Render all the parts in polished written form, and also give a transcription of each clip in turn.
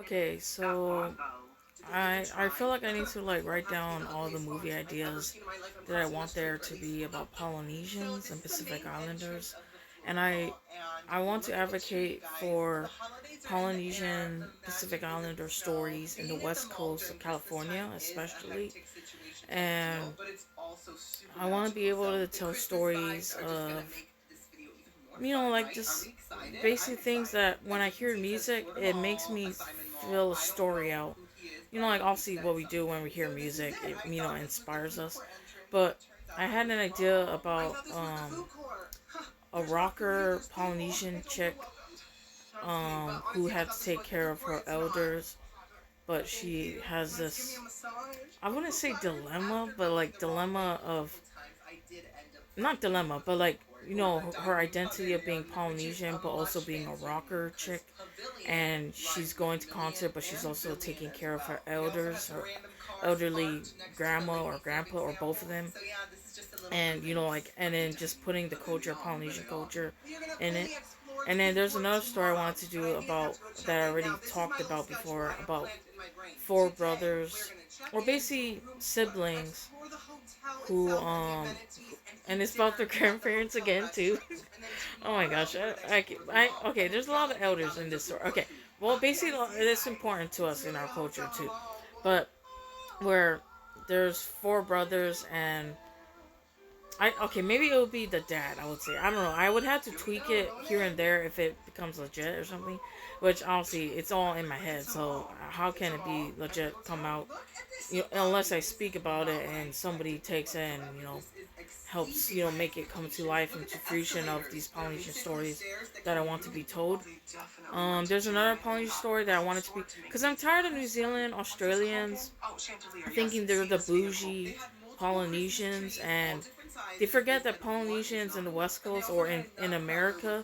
Okay, so I feel like I need to like write down all the movie ideas that I want there to be about Polynesians and Pacific Islanders, and I want to advocate for Polynesian Pacific Islander stories in the west coast of California, especially, and I want to be able to tell stories of like just basic things that when I hear music, it makes me feel a story out. Like obviously what we do when we hear music, it inspires us. But I had an idea about a rocker Polynesian chick who had to take care of her elders, but she has this, I wouldn't say dilemma, but like dilemma of, not dilemma, but like her identity of being Polynesian, but also being a rocker chick, and she's going to concert, but she's also taking care of her elders, her elderly grandma or grandpa, or both of them, and and then just putting the culture, Polynesian culture, in it. And then there's another story I wanted to do about that I already talked about before, about four brothers, or basically siblings, and it's about their grandparents again too. Oh my gosh, okay. There's a lot of elders in this story. Okay, well, basically, it's important to us in our culture too, but where there's four brothers and okay, maybe it would be the dad. I would say, I don't know. I would have to tweak it here and there if it becomes legit or something. Which honestly, it's all in my head. So how can it be legit? Come out, unless I speak about it and somebody takes it and helps make it come to life and to fruition of these Polynesian stories that I want to be told. There's another Polynesian story that I wanted to be, because I'm tired of New Zealand Australians thinking they're the bougie Polynesians, and they forget that Polynesians in the West Coast or in America,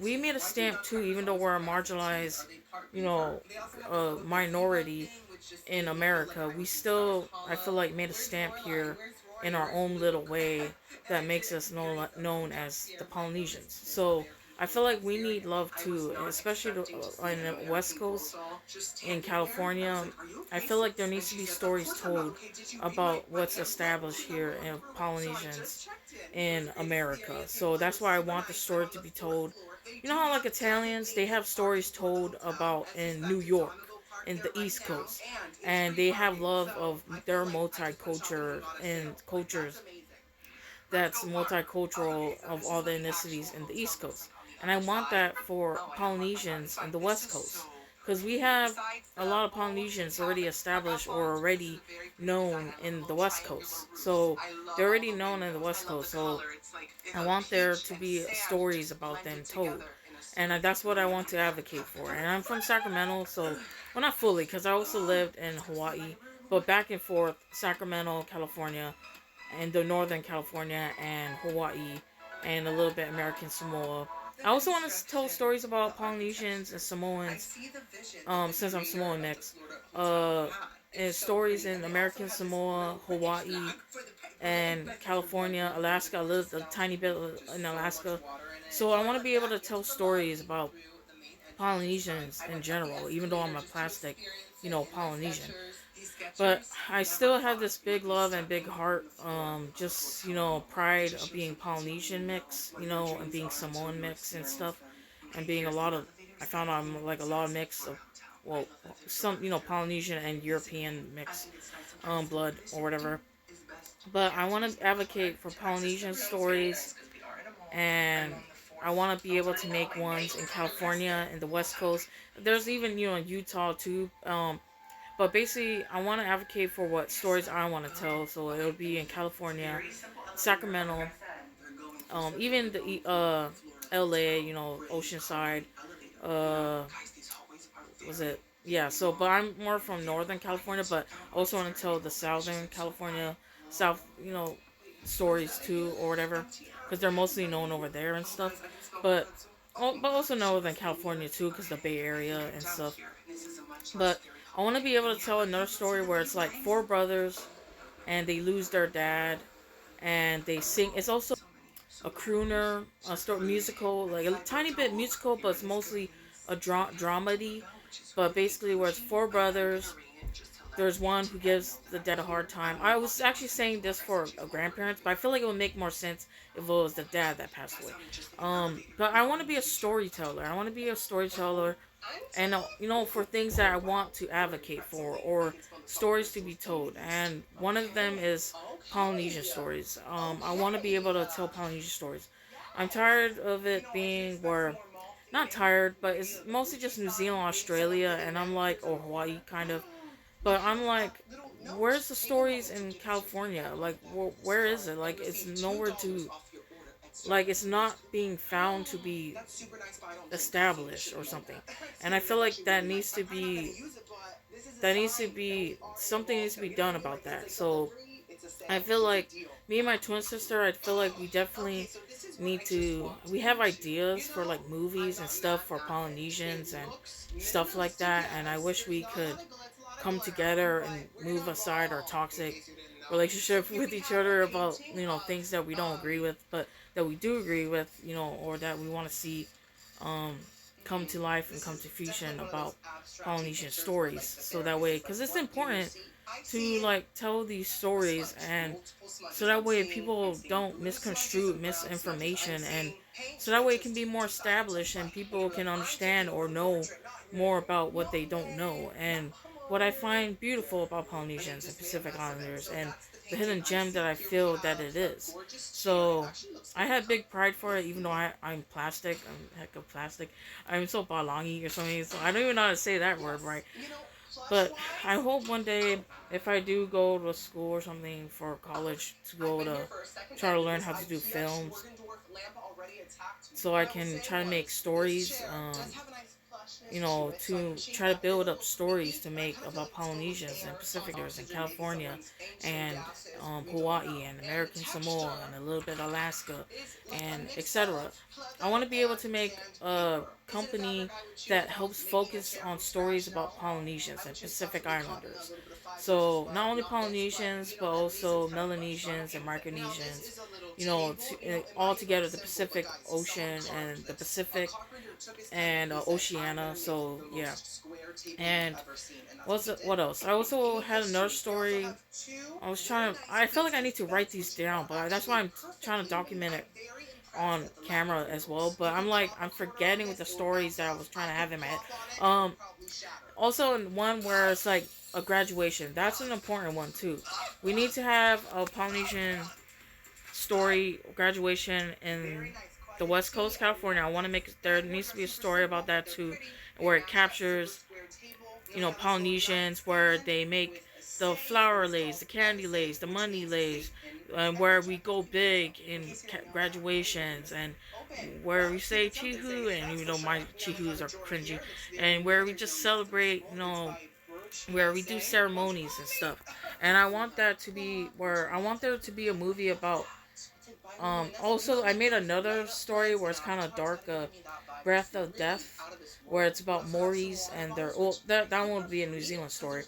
we made a stamp too, even though we're a marginalized, you know, minority in America. We still, I feel like, made a stamp here in our own little way that makes us known as the Polynesians. So I feel like we need love too, especially in the West Coast in California. I feel like there needs to be stories told about what's established here in Polynesians in America. So that's why I want the story to be told. You know how like Italians, they have stories told about in New York, in the East Coast, and they have love of their multicultural and cultures that's multicultural of all the ethnicities in the East Coast. And I want that for Polynesians in the West Coast. Because we have a lot of Polynesians already established or already known in the West Coast. So they're already known in the West Coast. So I want there to be stories about them told. And that's what I want to advocate for. And I'm from Sacramento, so, well, not fully, because I also lived in Hawaii, but back and forth, Sacramento, California, and the Northern California and Hawaii, and a little bit American Samoa. I also want to tell stories about Polynesians and Samoans, since I'm Samoan mix. Uh, and stories in American Samoa, Hawaii, and California, Alaska. I lived a tiny bit in Alaska. So I want to be able to tell stories about Polynesians in general, even though I'm a plastic, Polynesian. But I still have this big love and big heart, just, pride of being Polynesian mix, and being Samoan mix and stuff, and being a lot of, I found out I'm like a lot of mix of, well, some, Polynesian and European mix, blood or whatever. But I want to advocate for Polynesian stories, and I want to be able to make ones in California and the West Coast. There's even, in Utah too. But basically, I want to advocate for what stories I want to tell. So it'll be in California, Sacramento, even the L.A. Oceanside. Uh, was it? Yeah. So, but I'm more from Northern California, but I also want to tell the Southern California, South, stories too, or whatever, because they're mostly known over there and stuff. But but also Northern California too, because the Bay Area and stuff. But I want to be able to tell another story where it's like four brothers and they lose their dad and they sing. It's also a crooner, a story musical, like a tiny bit musical, but it's mostly a dramedy. but basically where it's four brothers. There's one who gives the dad a hard time. I was actually saying this for a grandparents, but I feel like it would make more sense if it was the dad that passed away. But I want to be a storyteller. I want to be a storyteller, and for things that I want to advocate for or stories to be told. And one of them is Polynesian stories. I want to be able to tell Polynesian stories. I'm tired of it being where, not tired, but it's mostly just New Zealand, Australia, and I'm like, or Hawaii kind of. But I'm like, where's the stories in California? Like, where is it? Like, it's nowhere to, like, it's not being found to be established or something. And I feel like something needs to be done about that. So I feel like me and my twin sister, I feel like we definitely need to. We have ideas for like movies and stuff for Polynesians and stuff like that, and I wish we could come together and move aside our toxic relationship with each other about things that we don't agree with, but that we do agree with, or that we want to see um, come to life and come to fruition about Polynesian stories. So that way, because it's important to like tell these stories, and so that way people don't misconstrue misinformation, and so that way it can be more established and people can understand or know more about what they don't know. And what I find beautiful about Polynesians and Pacific Islanders and the hidden gem that I feel that it is. So I had big pride for it, even though I'm plastic. I'm heck of plastic. I'm so balangi or something, so I don't even know how to say that word right. But I hope one day, if I do go to school or something for college, to go to try to learn how to do films, so I can try to make stories, to try to build up stories to make about Polynesians and Pacificers in California and Hawaii and American Samoa and a little bit of Alaska and etc. I want to be able to make a company that helps focus on stories about Polynesians and Pacific Islanders. So not only Polynesians, but also Melanesians and Micronesians, all together the Pacific Ocean and the Pacific and Oceania. So yeah, and what else? I also had another story. I feel like I need to write these down, but that's why I'm trying to document it on camera as well. But I'm forgetting with the stories that I was trying to have in my head. Also one where it's like a graduation. That's an important one too. We need to have a Polynesian story graduation in the West Coast, California. I want to make there needs to be a story about that too, where it captures Polynesians, where they make the flower lays, the candy lays, the money lays, where we go big in graduations, and where we say chihu, and even though my chihus are cringy, and where we just celebrate, where we do ceremonies and stuff. And I want that to be where I want there to be a movie about. Also, I made another story where it's kind of dark, Breath of Death, where it's about Maoris and their. Well, that one would be a New Zealand story,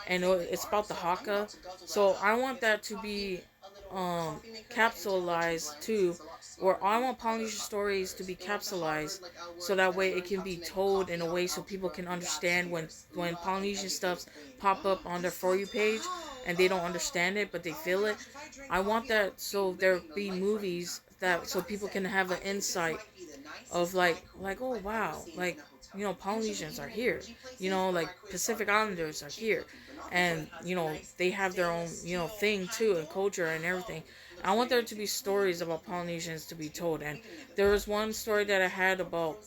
and it's about the Haka. So I want that to be capsulized too, where I want Polynesian stories to be capsulized, so that way it can be told in a way so people can understand when Polynesian stuffs pop up on their For You page and they don't understand it but they feel it. I want that so there be movies that so people can have an insight of like oh wow, like Polynesians are here, like Pacific Islanders are here, and they have their own thing too and culture and everything. I want there to be stories about Polynesians to be told. And there was one story that I had about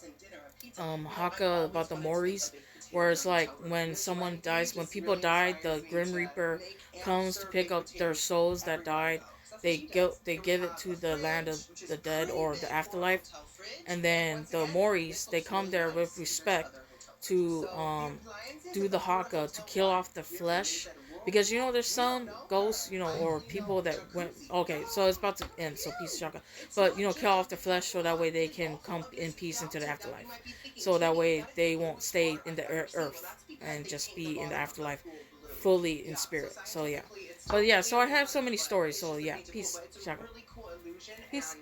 Haka, about the Maoris, where it's like when people die, the Grim Reaper comes to pick up their souls that died. They give it to the land of the dead or the afterlife, and then the Maoris, they come there with respect to do the haka, to kill off the flesh, because there's some ghosts, or people that went, okay, so it's about to end, so peace shaka, but kill off the flesh so that way they can come in peace into the afterlife, so that way they won't stay in the earth and just be in the afterlife fully in spirit. So yeah, but yeah, so I have so many stories. So yeah, peace shaka, peace.